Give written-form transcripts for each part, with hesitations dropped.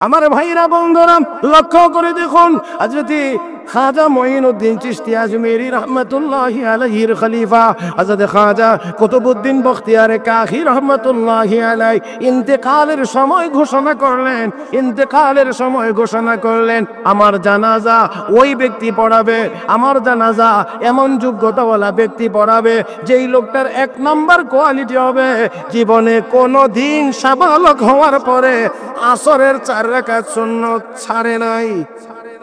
আমার ভাইরা বন্ধুরা লক্ষ্য করে দেখুন, হযরত খাজা মঈনুদ্দিন চিশতি আজমেরি রহমাতুল্লাহি আলাইহির খলিফা হযরত খাজা কুতুবউদ্দিন বখতিয়ার কাকি রহমাতুল্লাহি আলাইহি ইন্তেকালের সময় ঘোষণা করলেন, আমার জানাজা ওই ব্যক্তি পড়াবে, আমার জানাজা এমন যোগ্যতাওয়ালা ব্যক্তি পড়াবে যেই লোকটার এক নাম্বার কোয়ালিটি হবে জীবনে কোনো দিন সাবালক হওয়ার পরে আসরের 4 রাকাত সুন্নাত ছাড়ে নাই।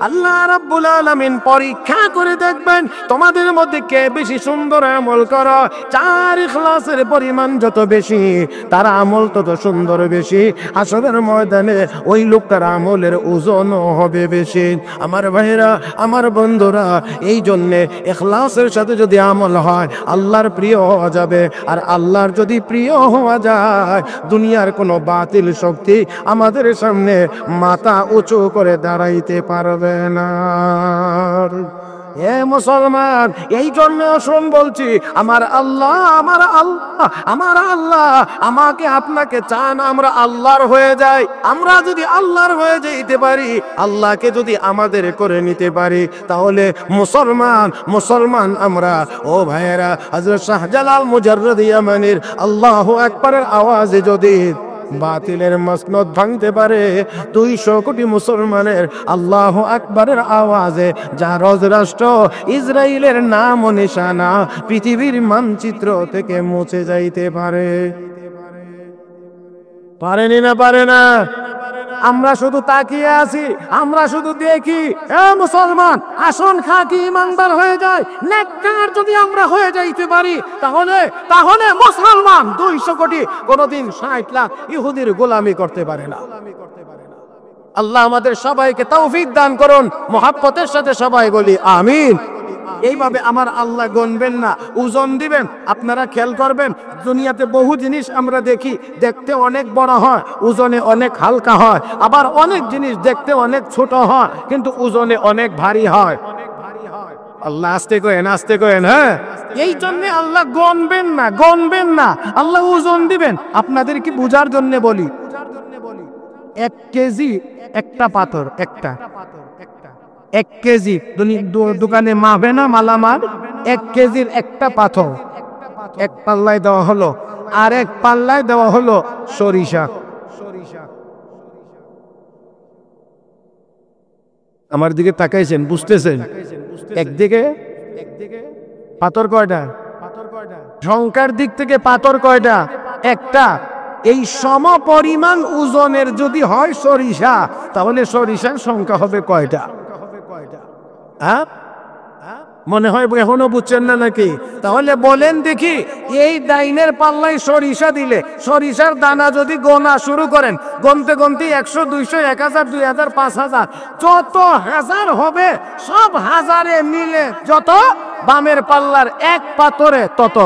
আল্লাহ রাব্বুল আলামিন পরীক্ষা করে দেখবেন তোমাদের মধ্যে কে বেশি সুন্দর আমল করে। 4 ইখলাসের পরিমাণ যত বেশি তার আমল তত সুন্দর বেশি, আসরের ময়দানে ওই লোকটার আমলের ওজনও হবে বেশি। আমার ভাইরা, আমার বন্ধুরা, এই জন্যে ইখলাসের সাথে যদি আমল হয় আল্লাহর প্রিয় হওয়া যাবে। আর আল্লাহর যদি প্রিয় হওয়া যায় দুনিয়ার কোনো বাতিল শক্তি আমাদের সামনে মাথা উঁচু করে দাঁড়াইতে পারবে না। এ মুসলমান, এই জন্য শুন বলছি, আমার আল্লাহ আমাকে আপনাকে চান আমরা আল্লাহর হয়ে যাই। আমরা যদি আল্লাহর হয়ে যেতে পারি, আল্লাহকে যদি আমাদের করে নিতে পারি, তাহলে মুসলমান আমরা। ও ভাইয়েরা, হযরত শাহজালাল মুজাররদি ইয়ামানির আল্লাহু আকবারের আওয়াজে যদি বাতিলের মসনদ ভাঙতে পারে, 200 কোটি মুসলমানের আল্লাহু আকবারের আওয়াজে জারজ রাষ্ট্র ইসরায়েলের নাম ও নিশানা পৃথিবীর মানচিত্র থেকে মুছে যাইতে পারে। পারেনি না পারে না? আমরা শুধু তাকিয়ে আছি, আমরা শুধু দেখি। এ মুসলমান, আসুন খাঁটি ইমানদার হয়ে যায়, নেককার যদি আমরা হয়ে যাইতে পারি, তাহলে মুসলমান 200 কোটি কোনদিন 60 লাখ ইহুদির গোলামি করতে পারে না। আল্লাহ আমাদের সবাইকে তৌফিক দান করুন। মুহাব্বতের সাথে সবাই বলি আমিন। এইভাবে আমার আল্লাহ গণবেন না, ওজন দিবেন। আপনারা খেয়াল করবেন, দুনিয়াতে বহু জিনিস আমরা দেখি, দেখতে অনেক বড় হয়, ওজনে অনেক হালকা হয়। আবার অনেক জিনিস দেখতে অনেক ছোট হয়, কিন্তু ওজনে অনেক ভারী হয়। আল্লাহ আস্তে করেন, হ্যাঁ। এই জন্য আল্লাহ গণবেন না, আল্লাহ ওজন দিবেন। আপনাদেরকে বুঝার জন্য বলি, 1 কেজি একটা পাথর, 1 কেজি দোকানে মাপে না মালামাল, 1 কেজির একটা পাথর 1 পাল্লায় দেওয়া হলো, আর 1 পাল্লায় দেওয়া হলো সরিষা। আমার দিকে তাকাইছেন, বুঝতেছেন? একদিকে পাথর কয়টা? সংখ্যার দিক থেকে পাথর কয়টা? একটা। এই সম পরিমাণ ওজনের যদি হয় সরিষা, তাহলে সরিষার সংখ্যা হবে কয়টা? হ্যাঁ, মনে হয় এখনো বুঝছেন না নাকি? তাহলে বলেন দেখি, এই ডাইনের পাল্লায় সরিষা দিলে সরিষার দানা যদি গোনা শুরু করেন, গনতে 100, 200, 1000, 2000, 5000 যত হাজার হবে, সব হাজারে মিলে যত, বামের পাল্লার 1 পাথরে তত।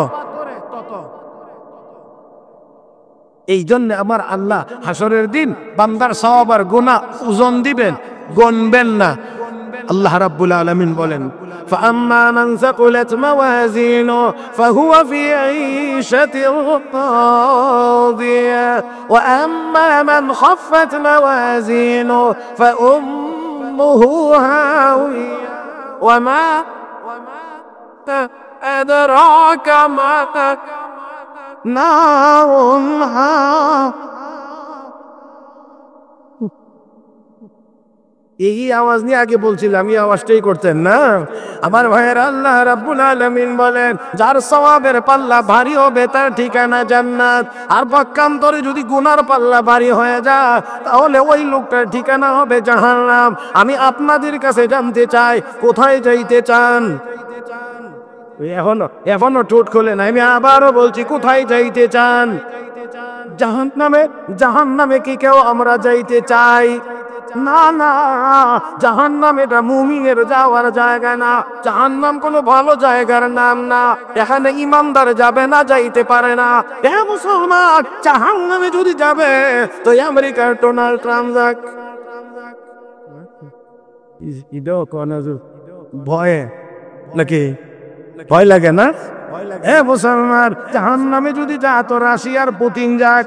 এই জন্য আমার আল্লাহ হাসরের দিন বান্দার সওয়াব আর গুনাহ ওজন দিবেন, গণবেন না। আল্লাহ রাব্বুল আলামিন বলেন, فأما من ثقلت موازينه فهو في عيشة راضية وأما من خفت موازينه فأمه هاوية وما أدراك ما نار এই আওয়াজ নিয়ে আগে বলছিলাম, এই আওয়াজটাই করতেন না আমার ভাইয়ের। আল্লাহ রাব্বুল আলামিন বলেন, যার সওয়াবের পাল্লা ভারী হবে তার ঠিকানা জান্নাত। আর পক্ষান্তরে যদি গুনার পাল্লা ভারী হয়ে যায়, তাহলে ওই লোকটার ঠিকানা হবে জাহান্নাম। আমি আপনাদের কাছে জানতে চাই, কোথায় যাইতে চান? এখনো ঠোঁট খোলে না। আমি আবারও বলছি, কোথায় যাইতে চান? জাহান্নামে কি কেউ আমরা যাইতে চাই? না, জাহান্নাম এটা মুমিনের যাওয়ার জায়গা না। জাহান্নাম কোনো ভালো জায়গার নাম না। এখানে ইমানদার যাবে না, যাইতে পারে না। এ মুসলমান, জাহান্নামে যদি যাবে তো আমেরিকার ডোনাল্ড ট্রাম্প যাক। ভয়ে নাকি? ভয় লাগে না? এ মুসলমান, জাহান্নামে যদি যা তো রাশিয়ার পুতিন যাক।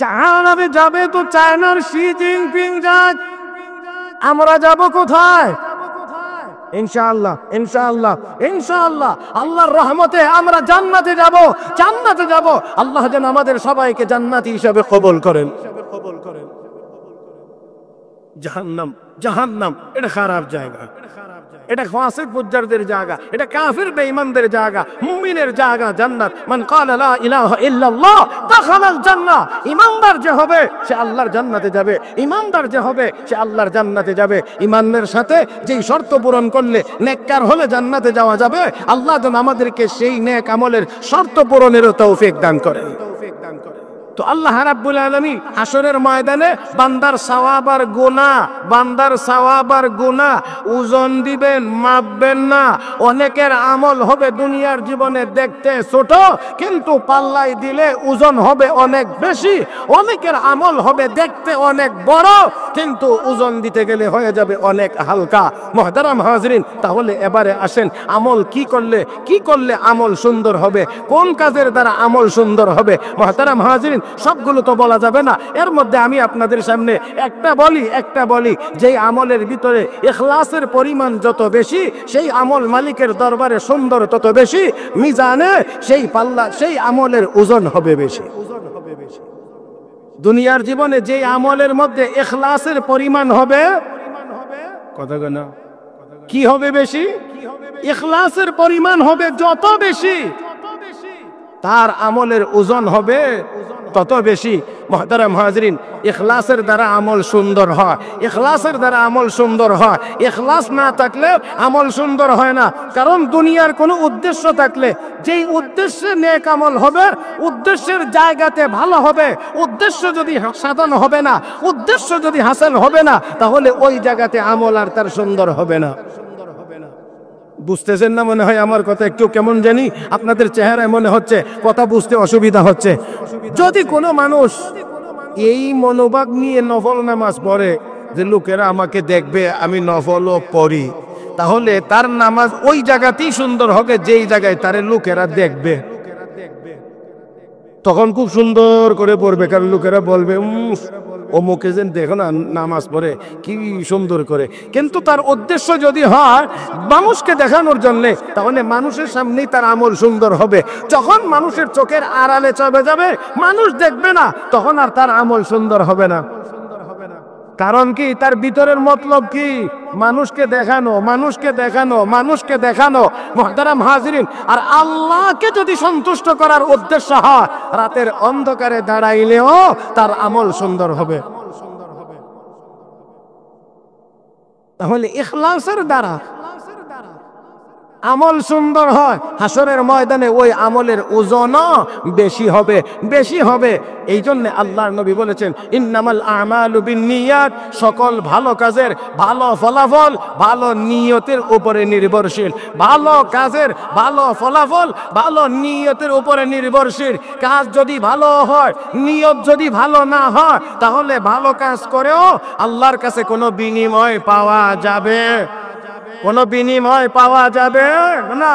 জাহান্নামে যাবে তো চায়নার শি জিনপিং যাক, আমরা যাব কোথায়? ইনশাআল্লাহ, ইনশাআল্লাহ, ইনশাআল্লাহ আল্লাহর রহমতে আমরা জান্নাতে যাব, জান্নাতে যাব। আল্লাহ যেন আমাদের সবাইকে জান্নাতি হিসেবে কবুল করেন। জাহান্নাম, জাহান্নাম এটা খারাপ জায়গা, এটা ফাসিক ফুজ্জারদের জায়গা, এটা কাফির বেঈমানদের জায়গা। মুমিনের জায়গা জান্নাত। মান ক্বালা লা ইলাহা ইল্লাল্লাহ দাখালাল জান্নাহ। ঈমানদার যে হবে সে আল্লাহর জান্নাতে যাবে, ঈমানদার যে হবে সে আল্লাহর জান্নাতে যাবে। ঈমানের সাথে যেই শর্ত পূরণ করলে নেককার হলে জান্নাতে যাওয়া যাবে, আল্লাহ যেন আমাদেরকে সেই নেক আমলের শর্ত পূরণেরও তৌফিক দান করেন। তো আল্লাহ রাব্বুল আলামিন হাসরের ময়দানে বান্দার সওয়াব আর গুনাহ, বান্দার সওয়াব আর গুনাহ ওজন দিবেন, মাপবেন না। অনেকের আমল হবে দুনিয়ার জীবনে দেখতে ছোট, কিন্তু পাল্লাই দিলে ওজন হবে অনেক বেশি। অনেকের আমল হবে দেখতে অনেক বড়, কিন্তু ওজন দিতে গেলে হয়ে যাবে অনেক হালকা। মুহতারাম হাজরিন, তাহলে এবারে আসেন আমল কি করলে আমল সুন্দর হবে, কোন কাজের দ্বারা আমল সুন্দর হবে। মুহতারাম হাজরিন, সবগুলো তো বলা যাবে না, এর মধ্যে আমি আপনাদের সামনে একটা বলি যেই আমলের ভিতরে ইখলাসের পরিমাণ যত বেশি, সেই আমল মালিকের দরবারে সুন্দর তত বেশি। মিজানে সেই পাল্লা, সেই আমলের ওজন হবে বেশি। দুনিয়ার জীবনে যেই আমলের মধ্যে ইখলাসের পরিমাণ হবে, কথা না কি হবে বেশি? ইখলাসের পরিমাণ হবে যত বেশি, তার আমলের ওজন হবে তত বেশি। মুহতারাম হাজরিন, ইখলাসের দ্বারা আমল সুন্দর হয়, ইখলাসের দ্বারা আমল সুন্দর হয়। ইখলাস না থাকলে আমল সুন্দর হয় না। কারণ দুনিয়ার কোনো উদ্দেশ্য থাকলে, যেই উদ্দেশ্যে নেক আমল হবে, উদ্দেশ্যের জায়গাতে ভালো হবে। উদ্দেশ্য যদি সাধন হবে না, উদ্দেশ্য যদি হাসিল হবে না, তাহলে ওই জায়গাতে আমল আর তার সুন্দর হবে না। বুঝতেছেন না মনে হয় আমার কথা? একটু কেমন জানি আপনাদের চেহারায় মনে হচ্ছে কথা বুঝতে অসুবিধা হচ্ছে। যদি কোনো মানুষ এই মনোভাব নিয়ে নফল নামাজ পড়ে যে লোকেরা আমাকে দেখবে আমি নফলও পড়ি, তাহলে তার নামাজ ওই জায়গাতেই সুন্দর হবে যেই জায়গায় তারে লোকেরা দেখবে। তখন খুব সুন্দর করে পড়বে, কারণ লোকেরা বলবে অমুকে যেন দেখো না নামাজ পড়ে কি সুন্দর করে। কিন্তু তার উদ্দেশ্য যদি হয় মানুষকে দেখানোর জন্যে, তাহলে মানুষের সামনেই তার আমল সুন্দর হবে। যখন মানুষের চোখের আড়ালে চলে যাবে, মানুষ দেখবে না, তখন আর তার আমল সুন্দর হবে না। কারণ কি? তার ভিতরের মতলব কি? মানুষকে দেখানো, মানুষকে দেখানো, মানুষকে দেখানো। মুহতারাম হাজিরিন, আর আল্লাহকে যদি সন্তুষ্ট করার উদ্দেশ্য হয়, রাতের অন্ধকারে দাঁড়াইলেও তার আমল সুন্দর হবে। তাহলে ইখলাসের দ্বারা আমল সুন্দর হয়, হাসরের ময়দানে ওই আমলের ওজনও বেশি হবে, বেশি হবে। এই জন্য আল্লাহর নবী বলেছেন, ইন্নামাল আমালু বিন্নিয়াত, সকল ভালো কাজের ভালো ফলাফল ভালো নিয়তের উপরে নির্ভরশীল। ভালো কাজের ভালো ফলাফল ভালো নিয়তের উপরে নির্ভরশীল। কাজ যদি ভালো হয়, নিয়ত যদি ভালো না হয়, তাহলে ভালো কাজ করেও আল্লাহর কাছে কোনো বিনিময় পাওয়া যাবে, কোনো বিনিময় পাওয়া যাবে না।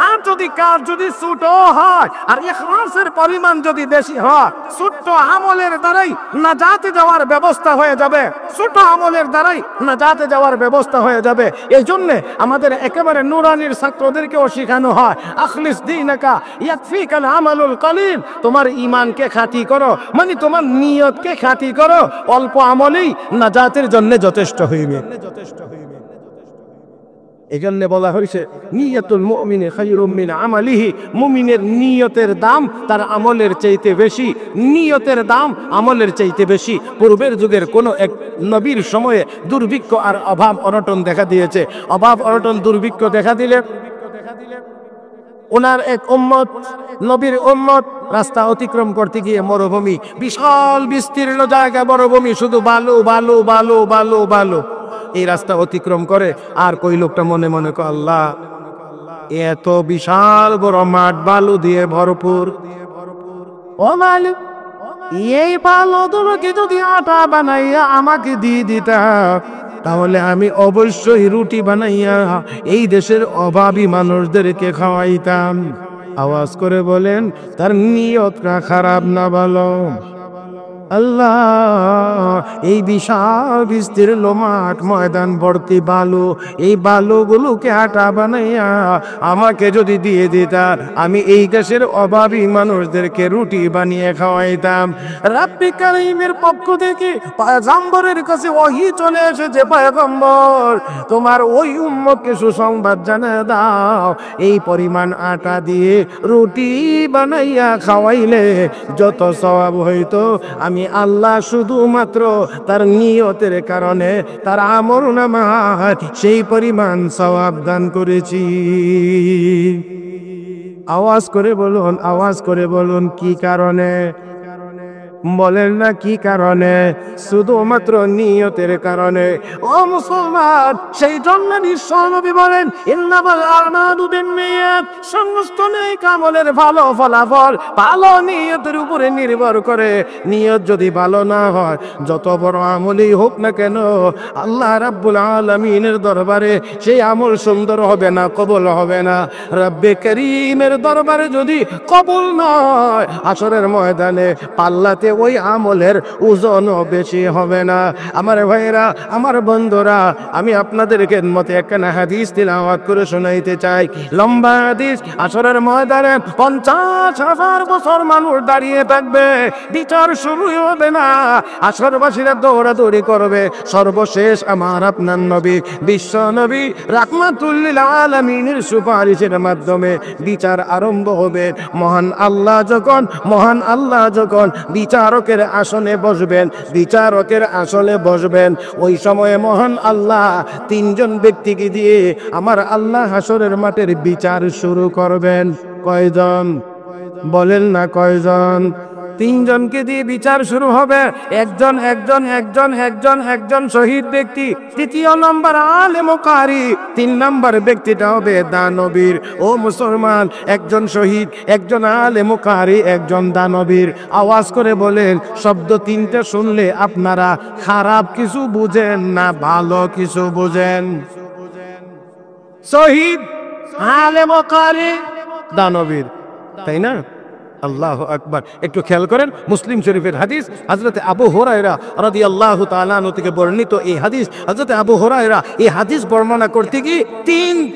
আর যদি কাজ যদি ছোট হয় আর ইখলাসের পরিমাণ যদি বেশি হয়, ছোট আমলের দ্বারাই নাজাতে যাওয়ার ব্যবস্থা হয়ে যাবে, ছোট আমলের দ্বারাই নাজাতে যাওয়ার ব্যবস্থা হয়ে যাবে। এই জন্য আমাদের একেবারে নুরানির ছাত্রদেরকেও শেখানো হয়, আখলিস দীনাকা ইয়াকফিকাল আমালুল কলিল। তোমার ঈমানকে খাঁটি করো, মানে তোমার নিয়তকে খাঁটি করো, অল্প আমলেই নাজাতের জন্য যথেষ্ট হইবে। এই জন্য বলা হয়েছে, নিয়তুল মুমিনি খায়রুম মিন আমালিহি। মুমিনের নিয়তের দাম তার আমলের চাইতে বেশি, নিয়তের দাম আমলের চাইতে বেশি। পূর্বের যুগের কোনো এক নবীর সময়ে দুর্ভিক্ষ আর অভাব অনটন দেখা দিয়েছে। অভাব অনটন দুর্ভিক্ষ দেখা দিলে ওনার এক উম্মত, নবীর উম্মত রাস্তা অতিক্রম করতে গিয়ে মরুভূমি, বিশাল বিস্তীর্ণ জায়গা মরুভূমি, শুধু বালু বালু বালু বালু বালু। এই রাস্তা অতিক্রম করে আর কই লোকটা মনে মনে কয়, আল্লাহ এত বিশাল বড় মাঠ বালু দিয়ে ভরপুর, ও মালিক এই বালুগুলোকে যদি আটা বানাইয়া আমাকে দিয়ে দিতা, তাহলে আমি অবশ্যই রুটি বানাইয়া এই দেশের অভাবী মানুষদেরকে খাওয়াইতাম। আওয়াজ করে বলেন, তার নিয়তটা খারাপ না ভালো? আল্লাহ, এই বিশাল বিস্তীর্ণ মাঠ ময়দান ভর্তি বালু, এই বালুগুলোকে আটা বানাইয়া আমাকে যদি দিয়ে দিতা, আমি এই দেশের অভাবী মানুষদেরকে রুটি বানিয়ে খাওয়াইতাম। রাব্বি কারীমের পক্ষ থেকে পয়গম্বরের কাছে ওহী চলে এসেছে, পয়গম্বর তোমার ওই উম্মতকে সুসংবাদ জানিয়ে দাও, এই পরিমাণ আটা দিয়ে রুটি বানাইয়া খাওয়াইলে যত সওয়াব হইতো আমি আল্লাহ শুধুমাত্র তার নিয়তের কারণে তার আমলনামায় সেই পরিমাণ সওয়াব দান করেছি। আওয়াজ করে বলুন, আওয়াজ করে বলুন, কি কারণে? বলেন না কি কারণে? শুধুমাত্র নিয়তের কারণে। ও মুসলমান, সেই জন্য বিশ্বনবী বলেন ইন্নামাল আমালু বিন্নিয়াত, সমস্ত নেক আমলের ভালো ফলাফল ভালো নিয়তের উপরে নির্ভর করে। নিয়ত যদি ভালো না হয়, যত বড় আমলই হোক না কেন, আল্লাহ রাব্বুল আলামিনের দরবারে সেই আমল সুন্দর হবে না, কবুল হবে না। রব্বে করিমের দরবারে যদি কবুল নয়, হাশরের ময়দানে পাল্লাতে ওই আমলের ওজনও বেশি হবে না। আমার ভাইরা, আমার বন্ধুরা, আমি আপনাদের খেদমতে একখানা হাদিস তিলাওয়াত করে শোনাইতে চাই। লম্বা হাদিস। হাশরের ময়দানে 50,000 বছর মানুষ দাঁড়িয়ে থাকবে, বিচার শুরুই হবে না। হাশরবাসীরা দৌড়াদৌড়ি করবে। সর্বশেষ আমার আপনার নবী, বিশ্ব নবী রাহমাতুল লিল আলামিনের সুপারিশের মাধ্যমে বিচার আরম্ভ হবে। মহান আল্লাহ যখন বিচারকের আসনে বসবেন, বিচারকের আসনে বসবেন, ওই সময়ে মহান আল্লাহ 3জন ব্যক্তিকে দিয়ে আমার আল্লাহ হাশরের মাঠের বিচার শুরু করবেন। কয়জন? বলেন না কয়জন? 3জনকে দিয়ে বিচার শুরু হবে। একজন শহীদ ব্যক্তি, তৃতীয় নম্বর আলেম ও কারি, 3 নম্বর ব্যক্তিটা হবে দানবীর। ও মুসলমান, একজন শহীদ, একজন আলেম ও কারি, একজন দানবীর। আওয়াজ করে বলেন, শব্দ 3টে শুনলে আপনারা খারাপ কিছু বুঝেন না ভালো কিছু বুঝেন? শহীদ, আলেম ও কারি, দানবীর, তাই না? আল্লাহু আকবার। একটু খেয়াল করেন, মুসলিম শরীফের হাদিস, হযরত আবু হুরায়রা রাদিয়াল্লাহু তাআলা আনহু থেকে বর্ণিত এই হাদিস। হযরত আবু হুরায়রা এই হাদিস বর্ণনা করতে গিয়ে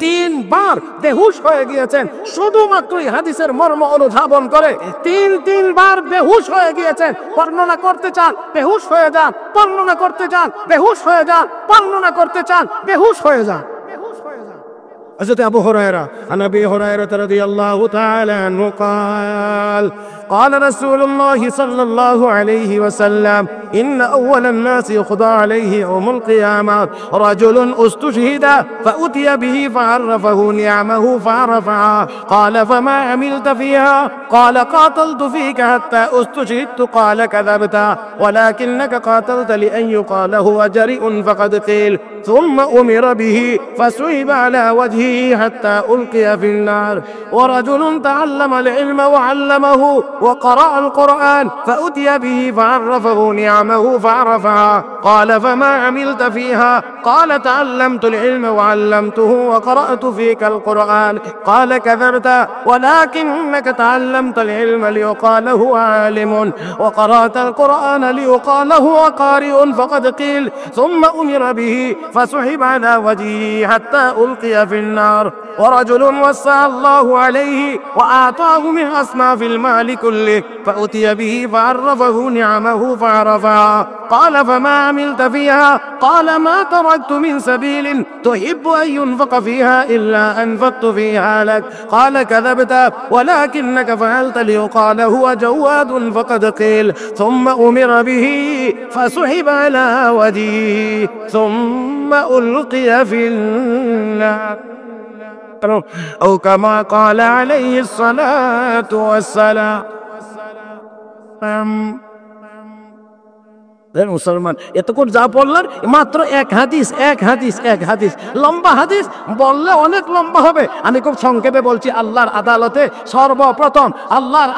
তিন বার বেহুশ হয়ে গিয়েছেন। শুধুমাত্র এই হাদিসের মর্ম অনুধাবন করে 3 বার বেহুশ হয়ে গিয়েছেন। বর্ণনা করতে চান, বেহুশ হয়ে যান, বর্ণনা করতে চান, বেহুশ হয়ে যান, বর্ণনা করতে চান, বেহুশ হয়ে যান। حضرت أبو هريرة عن أبي هريرة رضي الله تعالى عنه قال رسول الله صلى الله عليه وسلم إن أول الناس يقضى عليه يوم القيامة رجل استشهد فأتي به فعرفه نعمه فعرفها قال فما عملت فيها قال قاتلت فيك حتى استشهدت قال كذبت ولكنك قاتلت لأن يقال هو جريء فقد قيل ثم أمر به فسحب على وجهه حتى ألقي في النار ورجل تعلم العلم وعلمه وقرأ القرآن فأتي به فعرفه نعمه فعرفها قال فما عملت فيها قال تعلمت العلم وعلمته وقرأت فيك القرآن قال كذبت ولكنك تعلمت العلم ليقال هو عالم وقرأت القرآن ليقال هو قارئ فقد قيل ثم أمر به فسحب على وجهه حتى ألقي في النار ورجل وسع الله عليه وآتاه من أصناف المال كله فأتي به فعرفه نعمه فعرفها قال فما عملت فيها قال ما تركت من سبيل تحب أن ينفق فيها إلا أنفقت فيها لك قال كذبت ولكنك فعلت ليقال هو جواد فقد قيل ثم أمر به فسحب على وجهه ثم ألقي في النار أو كما قال عليه الصلاة والسلام মুসলমান এতক্ষণ যা বললেন মাত্র এক হাদিস, লম্বা হাদিস বললে অনেক লম্বা হবে। আমি খুব সংক্ষেপে বলছি। আল্লাহর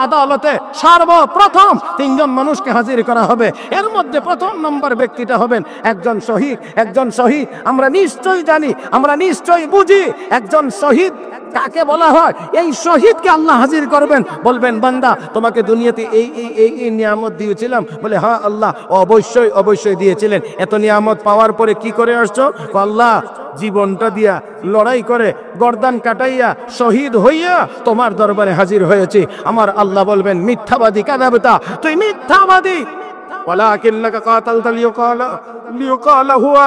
আদালতে সর্বপ্রথম তিনজন মানুষকে হাজির করা হবে। এর মধ্যে প্রথম নম্বর ব্যক্তিটা হবেন একজন শহীদ। আমরা নিশ্চয়ই জানি, আমরা নিশ্চয়ই বুঝি একজন শহীদ কাকে বলা হয়। এই শহীদকে আল্লাহ হাজির করবেন, বলবেন বান্দা তোমাকে দুনিয়াতে এই নিয়ামত দিয়েছিলাম। বলে হ্যাঁ আল্লাহ অবশ্যই দিয়েছিলেন। এত নিয়ামত পাওয়ার পরে কি করে আসছো? আল্লাহ জীবনটা দিয়া লড়াই করে গর্দান কাটাইয়া শহীদ হইয়া তোমার দরবারে হাজির হয়েছি। আমার আল্লাহ বলবেন মিথ্যাবাদী, কাযাবতা, তুই মিথ্যাবাদী। ওয়ালাকিন্নাকা কাতালতা লিয়ুকালা হুয়া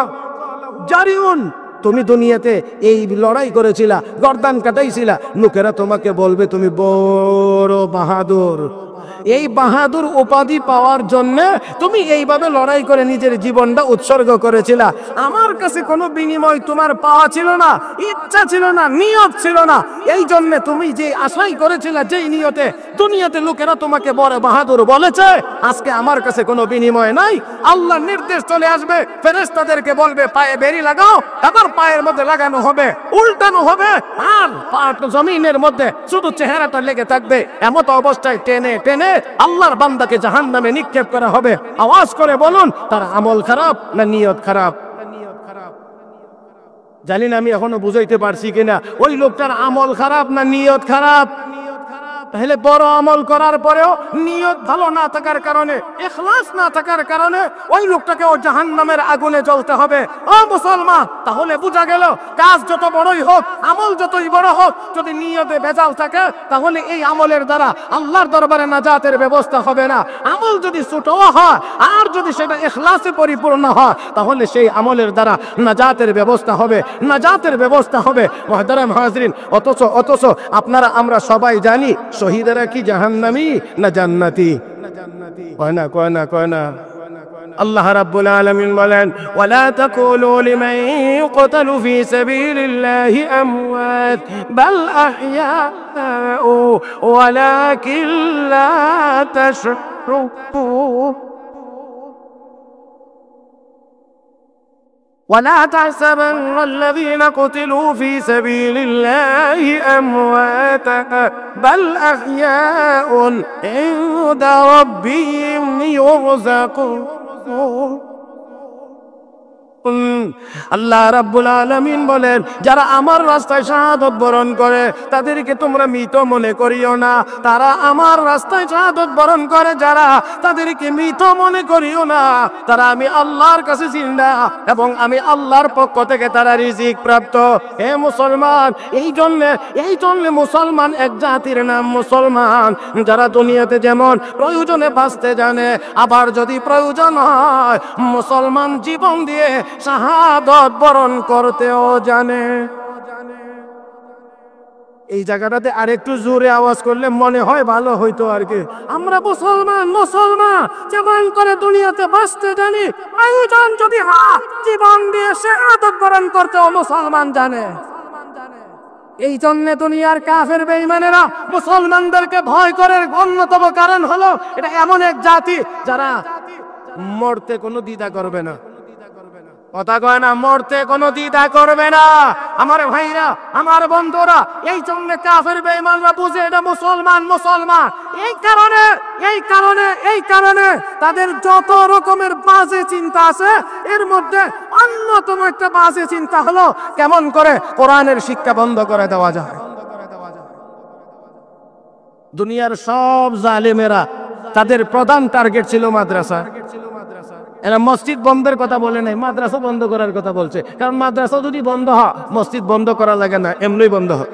জারিউন। তুমি দুনিয়াতে এই লড়াই করেছিলা, গর্দান কাটাইছিলা, লোকেরা তোমাকে বলবে তুমি বড় বাহাদুর। এই বাহাদুর উপাধি পাওয়ার জন্য তুমি এইভাবে লড়াই করে নিজের জীবনটা উৎসর্গ করেছিলা। আমার কাছে কোনো বিনিময় তোমার পাওয়া ছিল না, ইচ্ছা ছিল না, নিয়ত ছিল না। এই জন্য তুমি যে আশাই করেছিলা, যেই নিয়তে দুনিয়াতে লোকেরা তোমাকে বড় বাহাদুর বলেছে, আজকে আমার কাছে কোনো বিনিময় নাই। আল্লাহর নির্দেশ চলে আসবে, ফেরেশতাদেরকে বলবে পায়ে বেরি লাগাও, আবার পায়ের মধ্যে লাগানো হবে, উল্টানো হবে, আর পা জমিনের মধ্যে শুধু চেহারাটা লেগে থাকবে। এমত অবস্থায় টেনে টেনে আল্লাহর বান্দাকে জাহান্নামে নিক্ষেপ করা হবে। আওয়াজ করে বলুন, তার আমল খারাপ না নিয়ত খারাপ? জানি না আমি এখনো বুঝাইতে পারছি কিনা। ওই লোকটার আমল খারাপ না নিয়ত খারাপ? তাহলে বড় আমল করার পরেও নিয়ত ভালো না থাকার কারণে, ইখলাস না থাকার কারণে ওই লোকটাকেও জাহান্নামের আগুনে জ্বলতে হবে। ও মুসলমান, তাহলে বোঝা গেল কাজ যত বড়ই হোক, আমল যতই বড় হোক, যদি নিয়তে ভেজাল থাকে তাহলে এই আমলের দ্বারা আল্লাহর দরবারে নাজাতের ব্যবস্থা হবে না। আমল যদি ছোটও হয় আর যদি সেটা ইখলাসে পরিপূর্ণ হয়, তাহলে সেই আমলের দ্বারা নাজাতের ব্যবস্থা হবে। মুহতারাম হাজরিন, অথচ আপনারা আমরা সবাই জানি শহীদেরা কি জাহান্নামী না জান্নাতি? কয় না। আল্লাহ রাব্বুল আলামিন বলেন, ওয়ালা তাকুলু লিমান ইউকতালু ফি সাবিলিল্লাহি আমওয়াত বাল আহইয়াউ ওয়ালাকিন লা তাশউরুন। ولا تحسبن الذين قتلوا في سبيل الله أمواتا بل أحياء عند ربهم يرزقون। আল্লাহ রাব্বুল আলামিন বলেন, যারা আমার রাস্তায় শাহাদত বরণ করে তাদেরকে তোমরা মৃত মনে করিও না। তারা আমার রাস্তায় শাহাদত বরণ করে যারা, তাদেরকে মৃত মনে করিও না। তারা আমি আল্লাহর কাছে জিন্দা এবং আমি আল্লাহর পক্ষ থেকে তারা রিজিক প্রাপ্ত। হে মুসলমান, এই জন্য মুসলমান এক জাতির নাম মুসলমান, যারা দুনিয়াতে যেমন প্রয়োজনে বাঁচতে জানে, আবার যদি প্রয়োজন হয় মুসলমান জীবন দিয়ে শাহাদত বরণ করতেও জানে। এই জায়গাটাতে আরেকটু জোরে আওয়াজ করলে মনে হয় ভালো হইতো আর কি। আমরা মুসলমান যেমন করে দুনিয়াতে বাঁচতে জানি, প্রয়োজন যদি হয় জীবন দিয়ে শাহাদত বরণ করতেও মুসলমান জানে। এই জন্য দুনিয়ার কাফের বেঈমানেরা মুসলমানদেরকে ভয় করে। অন্যতম কারণ হলো এটা এমন এক জাতি যারা মরতে কোনো দ্বিধা করবে না। কথা কয় না, মরতে কোনো দ্বিধা করবে না। আমার ভাইরা, আমার বন্ধুরা, এই জন্য কাফের বেঈমানরা বুঝে এটা মুসলমান। এই কারণে তাদের যত রকমের বাজে চিন্তা আছে, এর মধ্যে অন্যতম একটা বাজে চিন্তা হলো কেমন করে কোরআনের শিক্ষা বন্ধ করে দেওয়া যায়। দুনিয়ার সব জালেমেরা তাদের প্রধান টার্গেট ছিল মাদ্রাসা। এরা মসজিদ বন্ধের কথা বলে নাই, মাদ্রাসা বন্ধ করার কথা বলছে। কারণ মাদ্রাসা যদি বন্ধ হয়, মসজিদ বন্ধ করা লাগে না, এমনি বন্ধ হয়।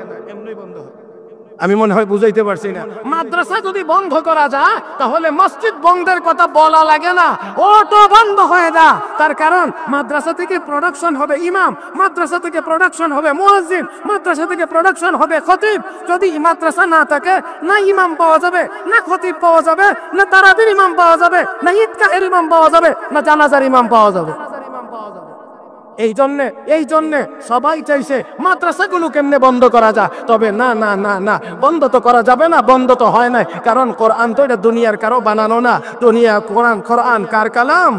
আমি মনে হয় বুঝাইতে পারছি না। মাদ্রাসা যদি বন্ধ করা যায় তাহলে মসজিদ বন্ধের কথা বলা লাগে না, ওটো বন্ধ হয়ে যায়। তার কারণ মাদ্রাসা থেকে প্রোডাকশন হবে ইমাম, মাদ্রাসা থেকে প্রোডাকশন হবে মুয়াজ্জিন, মাদ্রাসা থেকে প্রোডাকশন হবে খতিব। যদি মাদ্রাসা না থাকে, না ইমাম পাওয়া যাবে, না খতিব পাওয়া যাবে, না তারাবির ইমাম পাওয়া যাবে, না ঈদগাহের ইমাম পাওয়া যাবে, না জানাজার ইমাম পাওয়া যাবে। এই জন্য সবাই চাইছে মাদ্রাসাগুলো কেমনে বন্ধ করা যায়। তবে না, বন্ধ তো করা যাবে না, বন্ধ তো হয় না। কারণ কোরআন তো এটা দুনিয়ার কারো বানানো না। দুনিয়া কোরআন কার কালাম?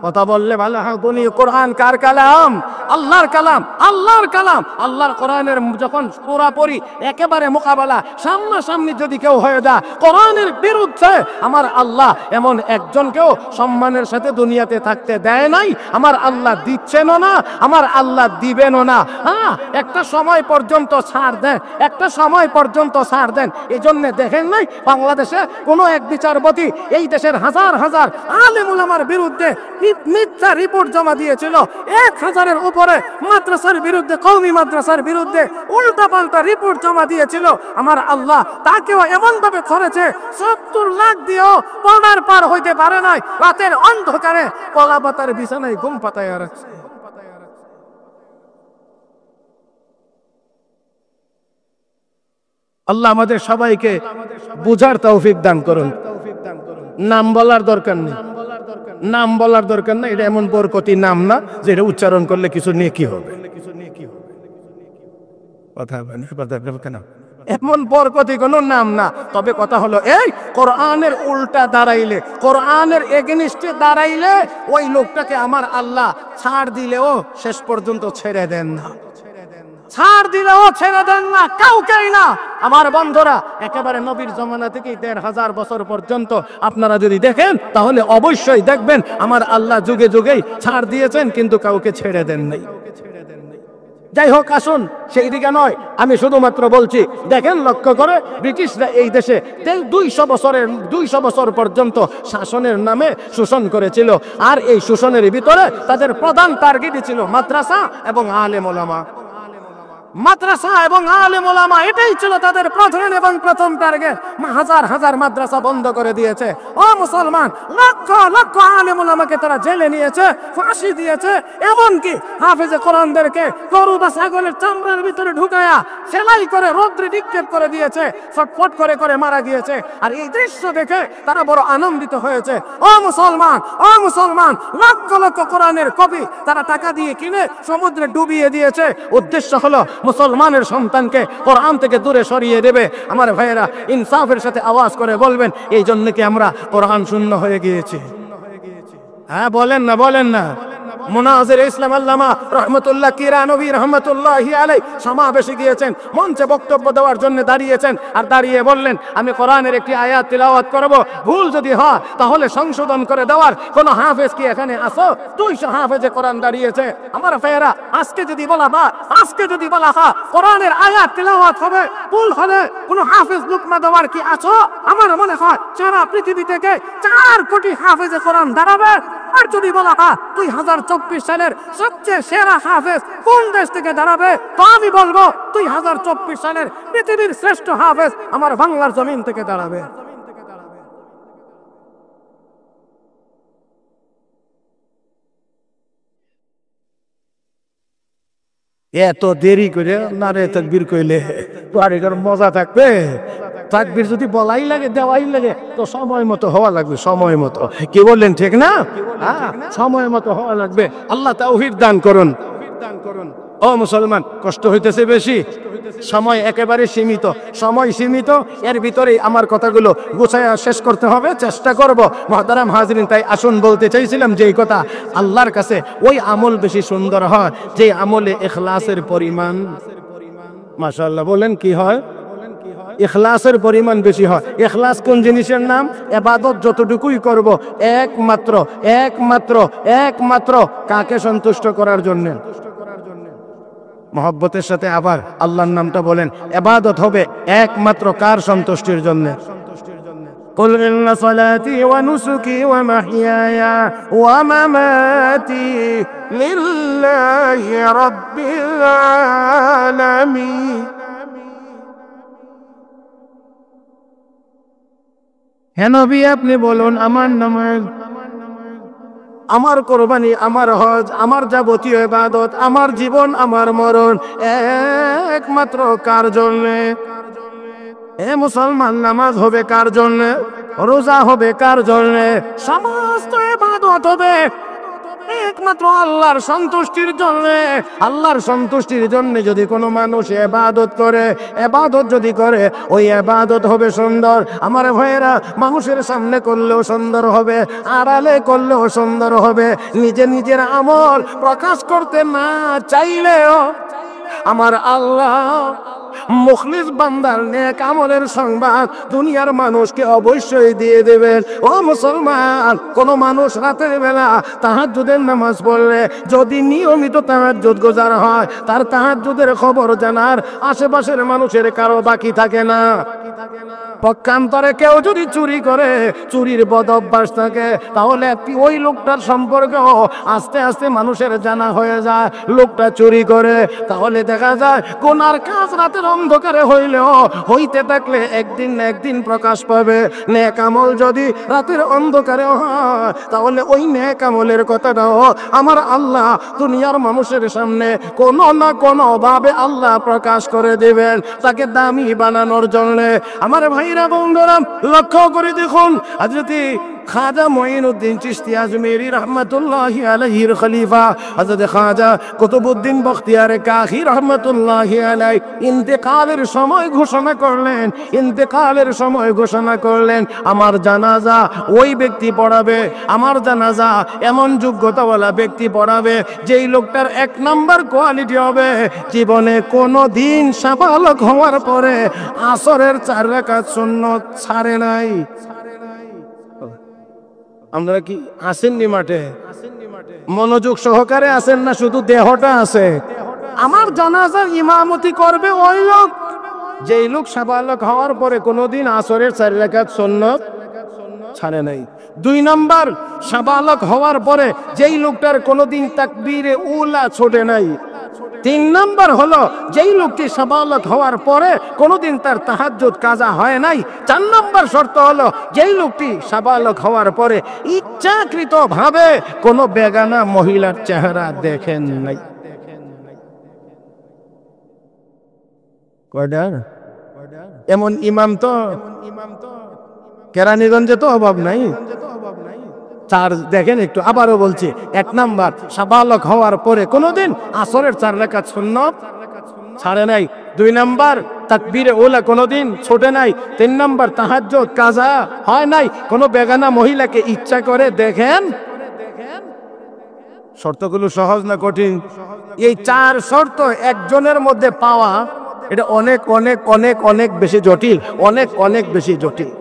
কথা বললে ভালো হয়। বলি কোরআন কার কালাম? আল্লাহর কালাম, আল্লাহর কালাম। আল্লাহর কোরআনের যখন পুরাপুরি একেবারে মোকাবেলা সামনাসামনি যদি কেউ হয়ে যায় কোরআনের বিরুদ্ধে, আমার আল্লাহ এমন একজনকেও সম্মানের সাথে দুনিয়াতে থাকতে দেয় নাই, আমার আল্লাহ দিচ্ছেনও না, আমার আল্লাহ দিবেনও না। হ্যাঁ, একটা সময় পর্যন্ত ছাড় দেন, একটা সময় পর্যন্ত ছাড় দেন। এই জন্য দেখেন নাই বাংলাদেশে কোনো এক বিচারপতি এই দেশের হাজার হাজার আলেম উলামার বিরুদ্ধে মিথ্যা রিপোর্ট জমা দিয়েছিল। 1000-এর উপরে মাদ্রাসার বিরুদ্ধে, কওমি মাদ্রাসার বিরুদ্ধে উল্টা পাল্টা রিপোর্ট জমা দিয়েছিল। আমার আল্লাহ তাকেও এমন ভাবে করেছে 70 লাখ দিয়েও পর্দার পার হইতে পারে নাই। রাতের অন্ধকারে কলা পাতার বিছানায় ঘুম পাতায় রাখছে। আল্লাহ আমাদের সবাইকে বুঝার তৌফিক দান করুন। নাম বলার দরকার নেই, নাম বলার দরকার নেই। এটা এমন বরকতি নাম না যে এটা উচ্চারণ করলে কিছু নেকি হবে। কথা কেন এমন বরকতি কোন নাম না। তবে কথা হলো এই, কোরআনের উল্টা দাঁড়াইলে, কোরআনের এগেনিস্টে দাঁড়াইলে ওই লোকটাকে আমার আল্লাহ ছাড় দিলেও শেষ পর্যন্ত ছেড়ে দেন না, ছাড় দিলেও ছেড়ে দেন না, কাউকেই না। আমার বন্ধুরা, একেবারে নবীর জমানা থেকে 1500 বছর পর্যন্ত আপনারা যদি দেখেন তাহলে অবশ্যই দেখবেন আমার আল্লাহ যুগে যুগেই ছাড় দিয়েছেন, কিন্তু কাউকে ছেড়ে দেন নাই। যাই হোক, আসুন সেই দিকে নয়, আমি শুধুমাত্র বলছি দেখেন লক্ষ্য করে ব্রিটিশরা এই দেশে 200 বছর পর্যন্ত শাসনের নামে শোষণ করেছিল। আর এই শোষণের ভিতরে তাদের প্রধান টার্গেটই ছিল মাদ্রাসা এবং আলেম ওলামা। মাদ্রাসা এবং আলেম ওলামা, এটাই ছিল তাদের প্রধান এবং প্রথম টার্গেট। হাজার হাজার মাদ্রাসা বন্ধ করে দিয়েছে। ও মুসলমান, লক্ষ লক্ষ আলেম ওলামাকে তারা জেলে নিয়েছে, ফাঁসি দিয়েছে। এমনকি হাফেজে কোরআনদেরকে গরু বা ছাগলের চামড়ার ভিতরে ঢুকায়া সেলাই করে রৌদ্রে নিক্ষেপ করে দিয়েছে, ছটফট করে করে মারা গিয়েছে। আর এই দৃশ্য দেখে তারা বড় আনন্দিত হয়েছে। ও মুসলমান, ও মুসলমান, লক্ষ লক্ষ কোরআনের কপি তারা টাকা দিয়ে কিনে সমুদ্রে ডুবিয়ে দিয়েছে। উদ্দেশ্য হলো মুসলমানের সন্তানকে কোরআন থেকে দূরে সরিয়ে দেবে। আমার ভাইয়েরা, ইনসাফের সাথে আওয়াজ করে বলবেন, এই জন্য কি আমরা কোরআন শূন্য হয়ে গিয়েছি? হ্যাঁ, বলেন না, বলেন না। মুনাজির ইসলাম আল্লামা রহমতুল্লাহ কিরানবী রহমতুল্লাহি আলাইহি সমাবেশে গিয়েছেন, মঞ্চে বক্তব্য দেওয়ার জন্য দাঁড়িয়েছেন। আর দাঁড়িয়ে বললেন, আমি কোরআনের একটি আয়াত তিলাওয়াত করব, ভুল যদি হয় তাহলে সংশোধন করে দেওয়ার কোন হাফেজ কি এখানে আসো? 200 হাফেজে কোরআন দাঁড়িয়েছে। আমার ভাইয়েরা, আজকে যদি বলা হয় কোরআনের আয়াত তিলাওয়াত হবে, ভুল হলে কোন হাফেজ লুকমা দেওয়ার কি আছো? আমার মনে হয় সারা পৃথিবী থেকে 4 কোটি হাফেজে কোরআন দাঁড়াবে। আর যদি বলা হয় 2024 সালের সবচেয়ে সেরা হাফেজ কোন দেশ থেকে দাঁড়াবে, তো আমি বলবো 2024 সালের পৃথিবীর শ্রেষ্ঠ হাফেজ আমার বাংলার জমিন থেকে দাঁড়াবে। এত দেরি করে নারে তাকবীর কইলে বাড়িঘর মজা থাকবে? তাকবীর যদি বলাই লাগে, দেওয়াই লাগে, তো সময় মতো হওয়া লাগবে। সময় মতো, কি বললেন ঠিক না? সময় মতো হওয়া লাগবে। আল্লাহ তাওফিক দান করুন। ও মুসলমান, কষ্ট হইতেছে বেশি, সময় একেবারে সীমিত, সময় সীমিত। এর ভিতরেই আমার কথাগুলো গুছায়া শেষ করতে হবে, চেষ্টা করব। মুহতারাম হাজরিন, তাই আসুন বলতে চাইছিলাম যে এই কথা, আল্লাহর কাছে ওই আমল বেশি সুন্দর হয় যে আমলে ইখলাসের পরিমাণ, মাশাআল্লাহ বলেন, কি হয়? ইখলাসের পরিমাণ বেশি হয়। ইখলাস কোন জিনিসের নাম? ইবাদত যতটুকুই করব একমাত্র একমাত্র একমাত্র কাকে সন্তুষ্ট করার জন্য, মহব্বতের সাথে আবার আল্লাহর নামটা বলেন। ইবাদত হবে একমাত্র কার সন্তুষ্টির জন্য? قل إن صلاتي ونسكي ومحياي ومماتي لله رب العالمين। হে নবী, আপনি বলুন, আমার নামাজ, আমার কোরবানি, আমার হজ, আমার যাবতীয় ইবাদত, আমার জীবন, আমার মরণ একমাত্র কার জন্যে? এ মুসলমান, নামাজ হবে কার জন্যে? রোজা হবে কার জন্যে? সমস্ত ইবাদত হবে একমাত্র আল্লাহর সন্তুষ্টির জন্য। আল্লাহর সন্তুষ্টির জন্য যদি কোনো মানুষ ইবাদত করে, ইবাদত যদি করে, ওই ইবাদত হবে সুন্দর। আমার ভাইয়েরা, মানুষের সামনে করলেও সুন্দর হবে, আড়ালে করলেও সুন্দর হবে। নিজের আমল প্রকাশ করতে না চাইলেও আমার আল্লাহ মুখলিস বান্দার নেক আমলের সংবাদ দুনিয়ার মানুষকে অবশ্যই দিয়ে দেবেন। ও মুসলমান, কোন মানুষ রাতের বেলা তাহাজ্জুদের নামাজ পড়লে যদি নিয়মিত তাহাজ্জুদ গুজার হয়, তার তাহাজ্জুদের খবর জানার আশেপাশের মানুষের কারো বাকি থাকে না। পক্ষান্তরে কেউ যদি চুরি করে, চুরির বদ অভ্যাস থাকে, তাহলে ওই লোকটার সম্পর্কেও আস্তে আস্তে মানুষের জানা হয়ে যায় লোকটা চুরি করে। তাহলে দেখা যায় গুনার কাজ রাতের অন্ধকারে হইলেও হইতে থাকলে একদিন না একদিন প্রকাশ পাবে। নেক আমল যদি রাতের অন্ধকারে হয়, তাহলে ওই নেক আমলের কথাটাও আমার আল্লাহ দুনিয়ার মানুষের সামনে কোনো না কোনো ভাবে আল্লাহ প্রকাশ করে দিবেন, তাকে দামি বানানোর জন্য। আমার ভাইরা বন্ধুরা, লক্ষ্য করে দেখুন, হযরত খাজা মঈনুদ্দিন চিশতি আজমেরি রহমাতুল্লাহি আলাইহির খলিফা হযরত খাজা কুতুবউদ্দিন বখতিয়ার কাকি রহমাতুল্লাহি আলাইহি ইন্তেকালের সময় ঘোষণা করলেন, ইন্তেকালের সময় ঘোষণা করলেন, আমার জানাজা ওই ব্যক্তি পড়াবে, আমার জানাজা এমন যোগ্যতাওয়ালা ব্যক্তি পড়াবে যেই লোকটার এক নাম্বার কোয়ালিটি হবে জীবনে কোনো দিন সাবালক হওয়ার পরে আসরের 4 রাকাত সুন্নত ছাড়ে নাই। আপনারা কি আসেননি মাঠে? মনোযোগ সহকারে আছেন না শুধু দেহটা আছে? আমার জানাজার ইমামতি করবে ওই লোক যেই লোক সাবালক হওয়ার পরে কোনোদিন আসরের 4 রাকাত সুন্নত ছাড়ে নাই। 2 নাম্বার, সাবালক হওয়ার পরে যেই লোকটার কোনোদিন তাকবীরে উলা ছোটে নাই। 3 নাম্বার হলো যেই লোকটি সাবালক হওয়ার পরে কোনোদিন তার তাহাজ্জুদ কাজা হয় নাই। 4 নাম্বার শর্ত হলো যেই লোকটি সাবালক হওয়ার পরে ইচ্ছাকৃত ভাবে কোনো বেগানা মহিলার চেহারা দেখেন নাই। কয়টা? এমন ইমাম তো কেরানীগঞ্জে তো অভাব নাই। 4 দেখেন একটু, আবারও বলছি, 1 নাম্বার সাবালক হওয়ার পরে কোনোদিন আসরের 4 রাকাত সুন্নত ছাড়ে নাই। 2 নাম্বার তাকবীরে উলা কোনোদিন ছোটে নাই। 3 নাম্বার তাহাজ্জুদ কাজা হয় নাই, কোনো বেগানা মহিলাকে ইচ্ছা করে দেখেন। শর্তগুলো সহজ না কঠিন? এই 4 শর্ত একজনের মধ্যে পাওয়া, এটা অনেক অনেক অনেক অনেক বেশি জটিল, অনেক অনেক বেশি জটিল।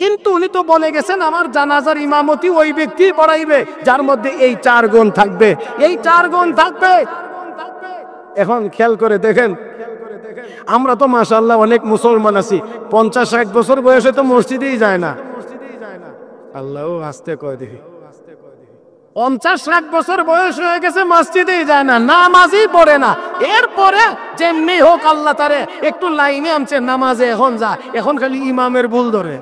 কিন্তু উনি তো বলে গেছেন আমার জানাজার ইমামতি ওই ব্যক্তি পড়াইবে যার মধ্যে এই 4 গুণ থাকবে, এই 4 গুণ থাকবে। এখন খেয়াল করে দেখেন, আমরা তো মাশাআল্লাহ অনেক মুসলমান আছি, 50-60 বছর বয়সে তো মসজিদেই যায় না। আল্লাহ আস্তে কয় দেখি, 50-60 বছর বয়স হয়ে গেছে, মসজিদেই যায় না, নামাজই পড়ে না। এরপরে যেমনি হোক আল্লাহ তারে একটু লাইনে আনছে, নামাজে এখন যা, এখন খালি ইমামের ভুল ধরে।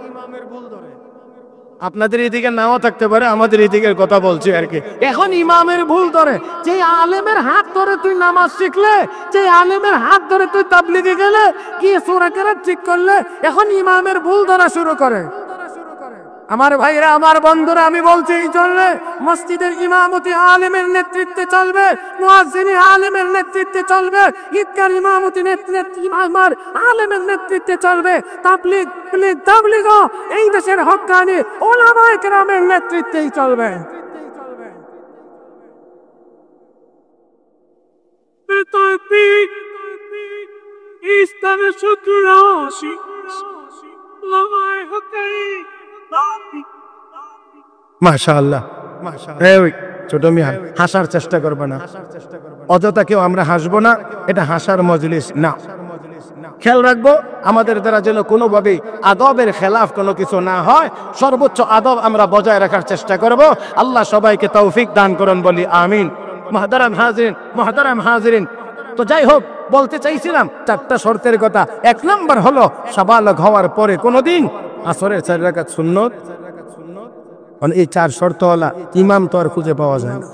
আপনাদের এদিকে নাও থাকতে পারে, আমাদের এদিকের কথা বলছি আর কি। এখন ইমামের ভুল ধরে, যে আলেমের হাত ধরে তুই নামাজ শিখলে, যে আলেমের হাত ধরে তুই তাবলিগে গেলে, কি সূরা কেরাত ঠিক করলে, এখন ইমামের ভুল ধরা শুরু করে। আমার ভাইরা, আমার বন্ধুরা, আমি বলছি এই জন্য মসজিদের ইমামতি আলেমের নেতৃত্বে চলবে, মুয়াজ্জিন আলেমের নেতৃত্বে চলবে, ঈদগার ইমামতি আমার আলেমের নেতৃত্বে চলবে, তাবলীগ এই দেশের হক্কানি উলামায়ে কেরামের নেতৃত্বেই চলবে। ইসলামের শত্রুরা মাশাআল্লাহ, ছোট মিয়া হাসার চেষ্টা করবে না, অযথা কেউ আমরা হাসবো না, এটা হাসার মজলিস না। খেয়াল রাখবো আমাদের দ্বারা যেন কোনোভাবে আদবের খেলাফ কোনো কিছু না হয়, সর্বোচ্চ আদব আমরা বজায় রাখার চেষ্টা করব। আল্লাহ সবাইকে তৌফিক দান করুন, বলি আমিন। মুহতারাম হাজিরিন, তো যাই হোক, বলতে চাইছিলাম 4টা শর্তের কথা। 1 নাম্বার হলো সাবালক হওয়ার পরে কোনোদিন আসরের 4 রাকাত সুন্নত। এই 4 শর্ত হলা ইমাম তো আর খুঁজে পাওয়া যায় না।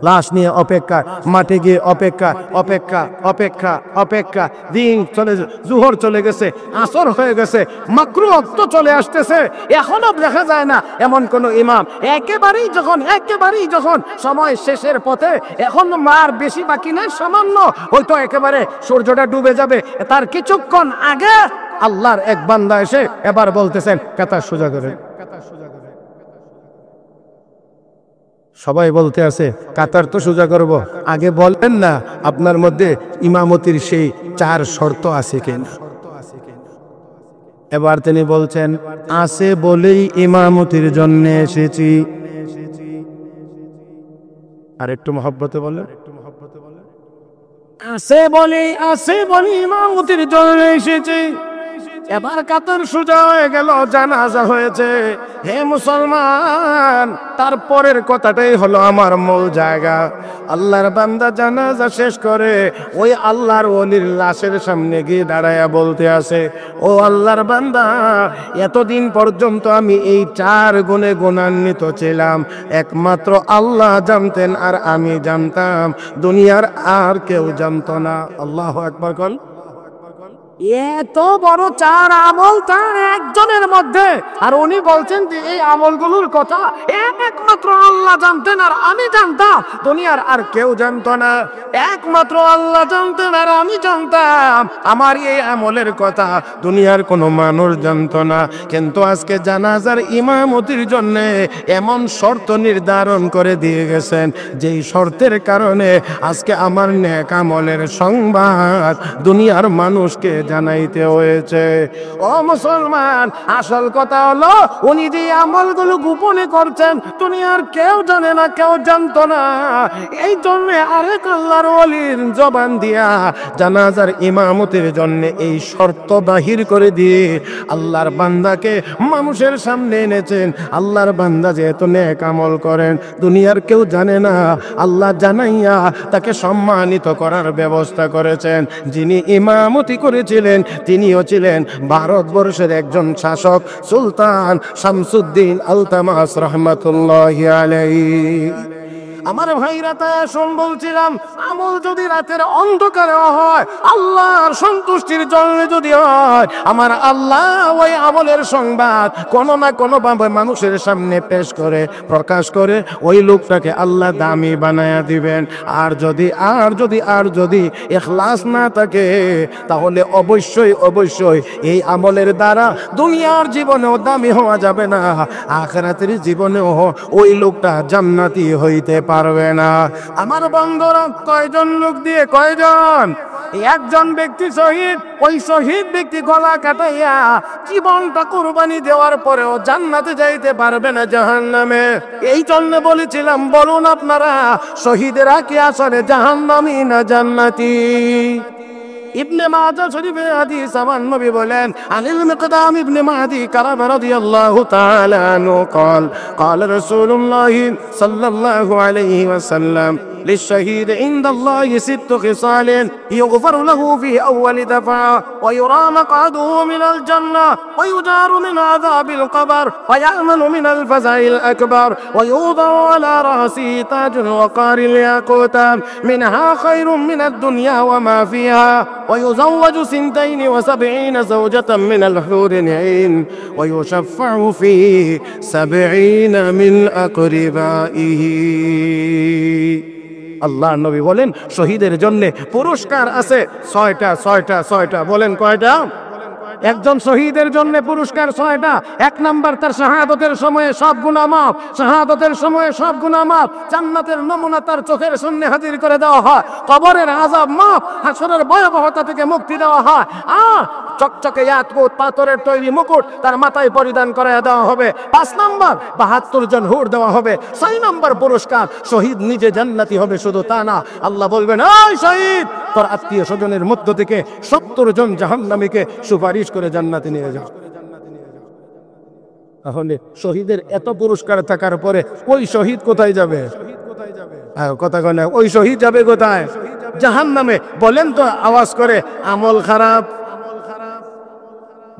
লাশ নিয়ে অপেক্ষা, মাঠে গিয়ে অপেক্ষা অপেক্ষা অপেক্ষা অপেক্ষা, দিন চলে, জোহর চলে গেছে, আসর হয়ে গেছে, মাকরু ওয়াক্ত চলে আসতেছে, এখনো দেখা যায় না এমন কোন ইমাম। একেবারেই যখন সময় শেষের পথে, এখন মার বেশি বাকি নাই, সামান্য, হয়তো একেবারে সূর্যটা ডুবে যাবে, তার কিছুক্ষণ আগে আল্লাহর এক বান্দা এসে এবার বলতেছেন কাতার সোজা করে। সবাই বলতে আছে কাতার তো সোজা করব, আগে বলবেন না আপনার মধ্যে ইমামতির সেই 4 শর্ত আছে কিনা। এবার তিনি বলছেন আছে বলেই ইমামতির জন্য এসেছি। আর একটু মহব্বতে বলেন, আছে বলি ইমামতির জন্য এসেছি। এবার কাতার সোজা হয়ে গেল, জানাজা হয়েছে। হে মুসলমান, তারপরের কথাটাই হলো আমার মূল জায়গা। আল্লাহর বান্দা জানাজা শেষ করে ওই আল্লাহর ওলির লাশের সামনে গিয়ে দাঁড়ায়া বলতে আছে, ও আল্লাহর বান্দা, এতদিন পর্যন্ত আমি এই 4 গুণে গুণান্বিত ছিলাম, একমাত্র আল্লাহ জানতেন আর আমি জানতাম, দুনিয়ার আর কেউ জানতো না। আল্লাহু আকবার বল। এত বড় 4 আমল তার একজনের মধ্যে, আর উনি বলছেন যে এই আমলগুলোর কথা একমাত্র আল্লাহ জানতেন আর আমি জানতাম, দুনিয়ার আর কেউ জানতো না। একমাত্র আল্লাহ জানতেন আর আমি জানতাম, আমার এই আমলের কথা দুনিয়ার কোনো মানুষ জানতো না। কিন্তু আজকে জানাজার ইমামতির জন্য এমন শর্ত নির্ধারণ করে দিয়ে গেছেন, যেই শর্তের কারণে আজকে আমার নেক আমলের সংবাদ দুনিয়ার মানুষকে জানাইতে হয়েছে। ও মুসলমান, আসল কথা হলো উনি যে আমলগুলো গোপনে করছেন দুনিয়ার কেউ জানে না, কেউ জানতো না। এই জন্য আরেক আল্লাহর ওলির জবান দিয়া জানাজার ইমামতির জন্য এই শর্ত বাহির করে দিয়ে আল্লাহর বান্দাকে মানুষের সামনে এনেছেন। আল্লাহর বান্দা যেহেতু নেক আমল করেন, দুনিয়ার কেউ জানে না, আল্লাহ জানাইয়া তাকে সম্মানিত করার ব্যবস্থা করেছেন। যিনি ইমামতি করেছিলেন তিনিও ছিলেন ভারতবর্ষের একজন শাসক, সুলতান শামসুদ্দিন আলতামাস রহমাতুল্লাহি আলাইহি। আমার ভাইরা, তাই শোন বলছিলাম, আমল যদি রাতের অন্ধকারে হয়, আল্লাহর সন্তুষ্টির জন্য যদি হয়, আমার আল্লাহ ওই আমলের সংবাদ কোনো না কোনো ভাবে মানুষের সামনে পেশ করে, প্রকাশ করে ওই লোকটাকে আল্লাহ দামি বানায়া দিবেন। আর যদি ইখলাস না থাকে, তাহলে অবশ্যই এই আমলের দ্বারা দুনিয়ার জীবনেও দামি হওয়া যাবে না, আখিরাতের জীবনেও ওই লোকটা জান্নাতি হইতে পারবে না। আমার বন্ধুরা, কয়জন লোক দিয়ে কয়জন? একজন ব্যক্তি শহীদ, ওই শহীদ ব্যক্তি গলা কাটাইয়া জীবনটা কুরবানি দেওয়ার পরেও জান্নাতে যাইতে পারবে না, জাহান্নামে। এই জন্য বলেছিলাম, বলুন আপনারা, শহীদেরা কি আসলে জাহান্নামী না জান্নাতি? ইবনে মাজাহ শরীফের হাদিস, আমার নবী বলেন, আনিল মিকদাম ইবনে মাদি কারাব রাদিয়াল্লাহু তাআলা আনহু قال قال رسول الله صلى الله عليه وسلم للشهيد عند الله 6 خصال يغفر له في أول دفعة ويرى مقعده من الجنة ويجار من عذاب القبر ويأمن من الفزع الأكبر ويوضع على رأسه تاج الوقار الياقوت منها خير من الدنيا وما فيها ويزوج 72 زوجة من الحور العين ويشفع فيه 70 من أقربائه। আল্লাহ নবী বলেন, শহীদের জন্য পুরস্কার আছে 6টা। বলেন কয়টা? একজন শহীদের জন্য পুরস্কার 6টা। 1 নাম্বার, তার শাহাদাতের সময়ে সব গুনাহ মাফ, জান্নাতের নমুনা তার চোখের সামনে হাজির করে দেওয়া হয়, কবরের আযাব মাফ, হাসরের ভয়াবহতা থেকে মুক্তি দেওয়া হয়, চকচকে ইয়াকুত পাথরের তৈরি মুকুট তার মাথায় পরিধান করায় দেওয়া হবে। 5 নাম্বার, 72 জন হুর দেওয়া হবে। 6 নাম্বার পুরস্কার, শহীদ নিজে জান্নাতি হবে। শুধু তা না, আল্লাহ বলবেন, ওই শহীদ, তোর আত্মীয় স্বজনের মধ্য থেকে 70 জন জাহান্নামীকে সুপারিশ করে জান্নাতে নিয়ে যাও। তাহলে শহীদের এত পুরস্কার থাকার পরে ওই শহীদ কোথায় যাবে? কথা কয় না, ওই শহীদ যাবে কোথায়? জাহান্নামে। বলেন তো আওয়াজ করে, আমল খারাপ।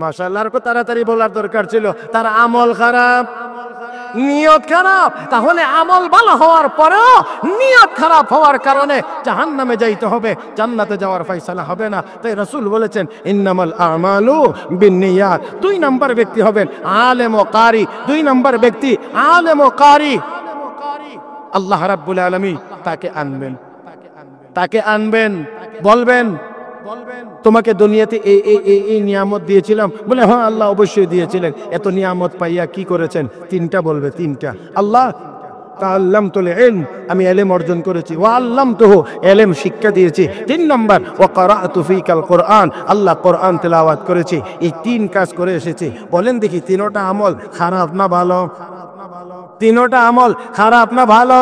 মাশাআল্লাহ, আর তাড়াতাড়ি বলার দরকার ছিল, তার আমল খারাপ। নিয়ত খারাপ, তাহলে আমল ভালো হওয়ার পরেও নিয়ত খারাপ হওয়ার কারণে জাহান্নামে যাইতে হবে, জান্নাতে যাওয়ার ফয়সালা হবে না। তাই রাসূল বলেছেন ইন্নামাল আমালু বিন্নিয়াত। 2 নাম্বার ব্যক্তি হবেন আলেম ও কারি। 2 নাম্বার ব্যক্তি আলেম ও কারি। আল্লাহ রাব্বুল আলামিন তাকে আনবেন, বলবেন তোমাকে দুনিয়াতে এই নিয়ামত দিয়েছিলাম। বলে হ্যাঁ আল্লাহ অবশ্যই দিয়েছিলেন। এত নিয়ামত পাইয়া কি করেছেন? 3টা বলবে, 3টা। আল্লাহ তাআল্লামতুল ইলম, আমি ইলম অর্জন করেছি। ওয়া আল্লামতুহু, ইলম শিক্ষা দিয়েছি। 3 নাম্বার ওয়া ক্বরাআতু ফীকাল কুরআন, আল্লাহ কোরআন তেলাওয়াত করেছি। এই 3 কাজ করে এসেছি। বলেন দেখি 3টা আমল খারাপ না ভালো? 3টা আমল খারাপ না ভালো?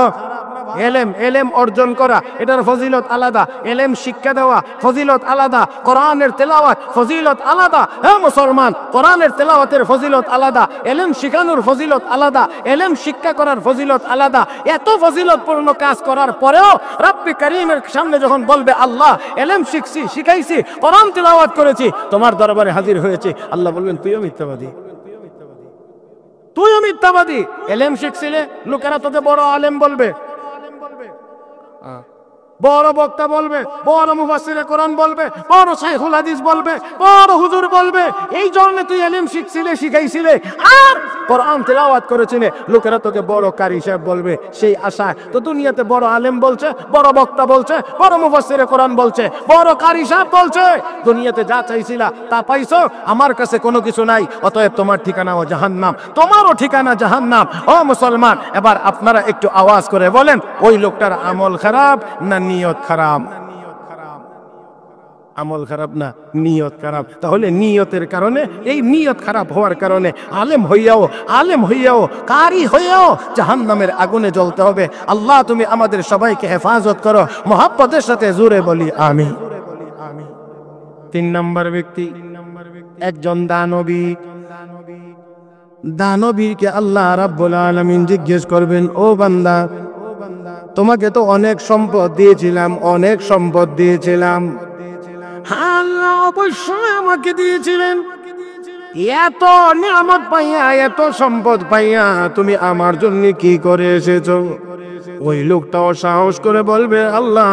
এলেম অর্জন করা, এটার ফজিলত আলাদা। এলেম শিক্ষা দেওয়া ফজিলত আলাদা। কোরআনের তেলাওয়াত ফজিলত আলাদা। হ্যাঁ মুসলমান, কোরআনের তেলাওয়াতের ফজিলত আলাদা, এলেম শিখানোর ফজিলত আলাদা, এলেম শিক্ষা করার ফজিলত আলাদা। এত ফজিলতপূর্ণ কাজ করার পরেও রব্বে কারীমের সামনে যখন বলবে আল্লাহ এলেম শিখছি, শিখাইছি, কোরআন তেলাওয়াত করেছি, তোমার দরবারে হাজির হয়েছে, আল্লাহ বলবেন তুইও মিথ্যাবাদী, তুইও মিথ্যাবাদী। এলেম শিখছিলে, লোকেরা তোকে বড় আলেম বলবে, বড় বক্তা বলবে, বড় মুফাসসিরে কোরআন বলবে, বড় শাইখুল হাদিস বলবে, বড় হুজুর বলবে। এই জন্য তুই ইলম শিখছিলে, শিখাইছিলে আর কোরআন তেলাওয়াত করেছিলে, লোকেরা তোকে বড় কারি সাহেব বলবে। সেই আশায় তো দুনিয়াতে বড় আলেম বলছে, বড় বক্তা বলছে, বড় মুফাসসিরে কোরআন বলছে, বড় কারি সাহেব বলছে। দুনিয়াতে যা চাইছিলা তা পাইছো, আমার কাছে কোনো কিছু নাই, অতএব তোমার ঠিকানাও জাহান্নাম, তোমারও ঠিকানা জাহান্নাম। ও মুসলমান, এবার আপনারা একটু আওয়াজ করে বলেন ওই লোকটার আমল খারাপ না নিয়ত খারাপ? আমল খারাপ না নিয়ত খারাপ। তাহলে নিয়তের কারণে, এই নিয়ত খারাপ হওয়ার কারণে আলেম হইয়াও কারি হইয়াও জাহান্নামের আগুনে জ্বলতে হবে। আল্লাহ তুমি আমাদের সবাইকে হেফাজত করো, মোহাব্বতের সাথে জোরে বলি আমিন। 3 নাম্বার ব্যক্তি একজন দানবী। দানবীকে আল্লাহ রাব্বুল আলামিন জিজ্ঞেস করবেন, ও বান্দা তোমাকে তো অনেক সম্পদ দিয়েছিলাম, অনেক সম্পদ দিয়েছিলাম। আল্লাহ অবশ্যই আমাকে দিয়েছিলেন। এত নিয়ামত পাইয়া, এত সম্পদ পাইয়া তুমি আমার জন্য কি করে এসেছো? ওই লোকটাও সাহস করে বলবে, আল্লাহ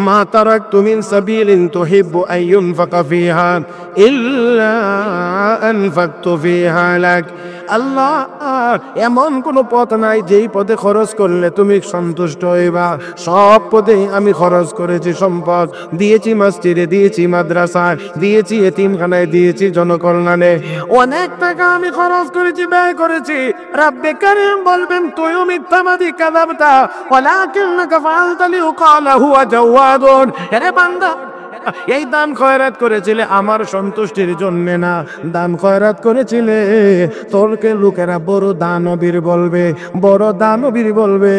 মা তারাকতু মিন সাবিলিন তুহিব্বু আন ইউনফাকা ফিহা ইল্লা আনফাকতু ফিহা লাক। আল্লাহ এমন কোন পথ নাই যেই পথে খরচ করলে তুমি সন্তুষ্ট হইবা। সব পথে আমি খরচ করেছি, সম্পদ দিয়েছি, মসজিদে দিয়েছি, মাদ্রাসায় দিয়েছি, এতিমখানায় দিয়েছি, জনকল্যাণে অনেক টাকা আমি খরচ করেছি, ব্যয় করেছি। রব্বে কারীম বলবেন তুইও মিথ্যাবাদী, কাযাবতা ওয়ালাকিন্নাকা ফাআলতা লিউকালা হুয়া জাওয়াদুন। হে বান্দা, এই দান খয়রাত করেছিলে আমার সন্তুষ্টির জন্য না, দান খয়রাত করেছিলে তোরকে লোকেরা বড় দানবীর বলবে, বড় দানবীর বলবে,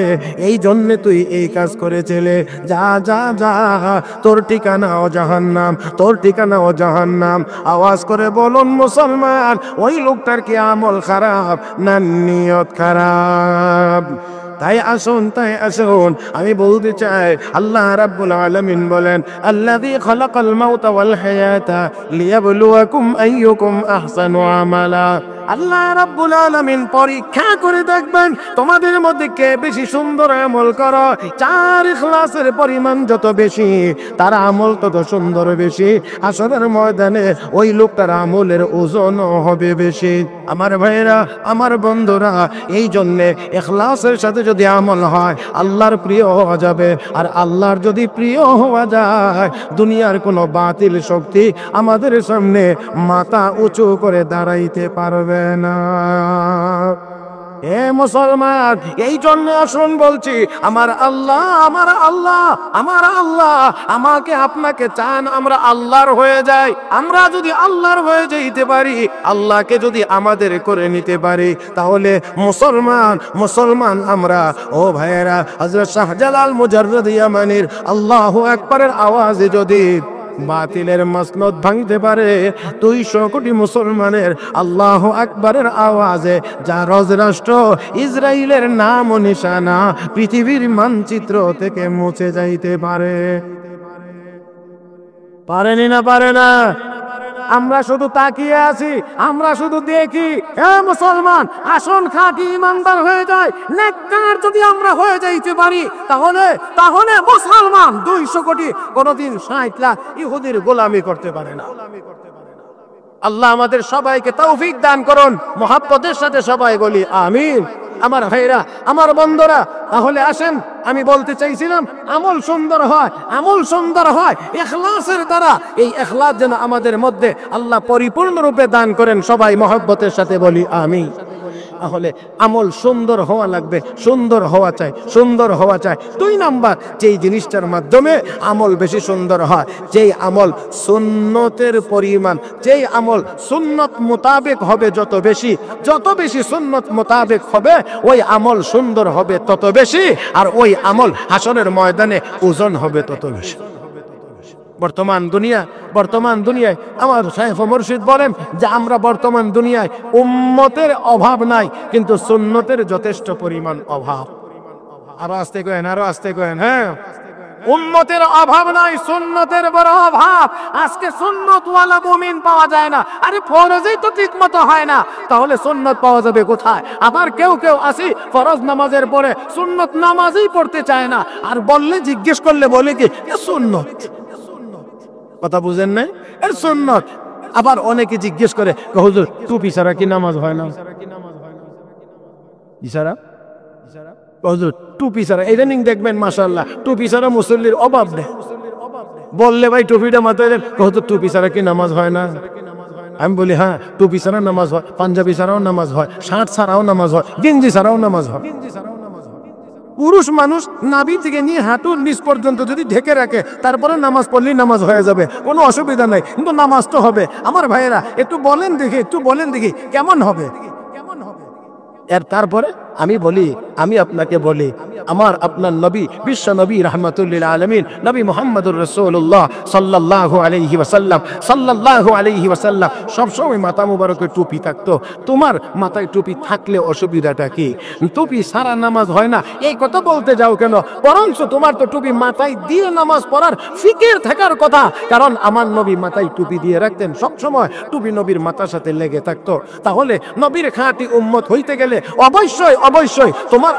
এই জন্য তুই এই কাজ করেছিলে। যা যা যা, তোর ঠিকানাও জাহান্নাম, তোর ঠিকানাও জাহান্নাম। আওয়াজ করে বলুন মুসলমান, ওই লোকটার কি আমল খারাপ না নিয়ত খারাপ? তাই আসুন আমি বলতে চাই, আল্লাহ রাব্বুল আলামিন বলেন আল্লাযী খালাকাল মাউতা ওয়াল হায়াতা লিয়াবলুয়াকুম আইয়ুকুম আহসানু আমালা। আল্লাহ রাব্বুল আলামিন পরীক্ষা করে দেখবেন তোমাদের মধ্যে কে বেশি সুন্দর আমল করে। 4 ইখলাসের পরিমাণ যত বেশি, তার আমল তত সুন্দর বেশি। হাসরের ময়দানে ওই লোকটার আমলের ওজন হবে বেশি। আমার ভাইরা, আমার বন্ধুরা, এই জন্যে ইখলাসের সাথে যদি আমল হয় আল্লাহর প্রিয় হওয়া যাবে। আর আল্লাহর যদি প্রিয় হওয়া যায়, দুনিয়ার কোনো বাতিল শক্তি আমাদের সামনে মাথা উঁচু করে দাঁড়াইতে পারবে না। হে মুসলমান, এই জন্য আসুন বলছি, আমার আল্লাহ, আমার আল্লাহ, আমার আল্লাহ আমাকে আপনাকে চান আমরা আল্লাহর হয়ে যাই। আমরা যদি আল্লাহর হয়ে যাইতে পারি, আল্লাহকে যদি আমাদের করে নিতে পারি, তাহলে মুসলমান আমরা। ও ভাইয়েরা, হযরত শাহজালাল মুজাররদ ইয়ামানির আল্লাহু আকবারের আওয়াজে যদি বাতিলের মাসনদ ভাঙতে পারে, 200 কোটি মুসলমানের আল্লাহু আকবারের আওয়াজে জারজ রাষ্ট্র ইসরায়েলের নাম ও নিশানা পৃথিবীর মানচিত্র থেকে মুছে যাইতে পারে। পারেনি না পারে না? আমরা শুধু তাকিয়ে আছি, আমরা শুধু দেখি। এ মুসলমান, আসুন খাঁটি ইমানদার হয়ে যায়। নেককার যদি আমরা হয়ে যাইতে পারি, তাহলে তাহলে মুসলমান 200 কোটি কোনদিন 60 লাখ ইহুদির গোলামি করতে পারে না। আল্লাহ আমাদের সবাইকে তৌফিক দান করুন। মুহাব্বতের সাথে সবাই বলি আমিন। আমার ভাইরা, আমার বন্ধুরা, তাহলে আসেন, আমি বলতে চাইছিলাম আমল সুন্দর হয়, আমল সুন্দর হয় ইখলাসের দ্বারা। এই ইখলাস যেন আমাদের মধ্যে আল্লাহ পরিপূর্ণরূপে দান করেন। সবাই মুহাব্বতের সাথে বলি আমিন। তাহলে আমল সুন্দর হওয়া লাগবে, সুন্দর হওয়া চাই, সুন্দর হওয়া চাই। 2 নাম্বার, যেই জিনিসটার মাধ্যমে আমল বেশি সুন্দর হয়, যেই আমল সুন্নতের পরিমাণ, যেই আমল সুন্নত মোতাবেক হবে, যত বেশি সুন্নত মোতাবেক হবে, ওই আমল সুন্দর হবে তত বেশি, আর ওই আমল হাসরের ময়দানে ওজন হবে তত বেশি। বর্তমান দুনিয়ায় আমার শাইখ মুর্শিদ বলেন যে আমরা বর্তমান দুনিয়ায় উম্মতের অভাব নাই, কিন্তু সুন্নতের যথেষ্ট পরিমাণ অভাব। আরো আস্তে কয়েন, হ্যাঁ, উম্মতের অভাব নাই, সুন্নতের বড় অভাব। আজকে সুন্নতওয়ালা মুমিন পাওয়া যায় না। আরে ফরজই তো ঠিক মতো হয় না, তাহলে সুন্নত পাওয়া যাবে কোথায়? আবার কেউ আসি ফরজ নামাজের পরে সুন্নত নামাজই পড়তে চায় না, আর বললে, জিজ্ঞেস করলে বলে কি সুন্নত। কথা বুঝেন নাই? এর সুন্নত। আবার অনেকে জিজ্ঞেস করে, হুজুর টুপি ছাড়া কি নামাজ হয় না? ইশারা হুজুর টুপি ছাড়া, ইদানিং দেখবেন মাশাআল্লাহ টুপি ছাড়া মুসল্লির অভাব নেই। বললে ভাই টুপিটা মাথায় দেন, হুজুর টুপি ছাড়া কি নামাজ হয় না? আমি বলি হ্যাঁ, টুপি ছাড়া নামাজ হয়, পাঞ্জাবি ছাড়াও নামাজ হয়, শার্ট ছাড়াও নামাজ হয়, গেঞ্জি ছাড়াও নামাজ হয়। পুরুষ মানুষ নাভি থেকে নিয়ে হাঁটুর নিচ পর্যন্ত যদি ঢেকে রাখে, তারপরে নামাজ পড়লেই নামাজ হয়ে যাবে, কোনো অসুবিধা নাই, কিন্তু নামাজ তো হবে। আমার ভাইয়েরা একটু বলেন দেখি কেমন হবে? এর তারপরে আমি আপনাকে বলি, আমার আপনার নবী, বিশ্ব নবী রাহমাতুল আলামিন নবী মুহাম্মদুর রাসূলুল্লাহ সাল্লাল্লাহু আলাইহি ওয়াসাল্লাম সবসময় মাথা মুবারকে টুপি থাকতো। তোমার মাথায় টুপি থাকলে অসুবিধাটা কি? টুপি সারা নামাজ হয় না এই কথা বলতে যাও কেন? বরঞ্চ তোমার তো টুপি মাথায় দিয়ে নামাজ পড়ার ফিকির থাকার কথা, কারণ আমার নবী মাথায় টুপি দিয়ে রাখতেন, সবসময় টুপি নবীর মাথার সাথে লেগে থাকতো। তাহলে নবীর খাঁটি উম্মত হইতে গেলে অবশ্যই তোমার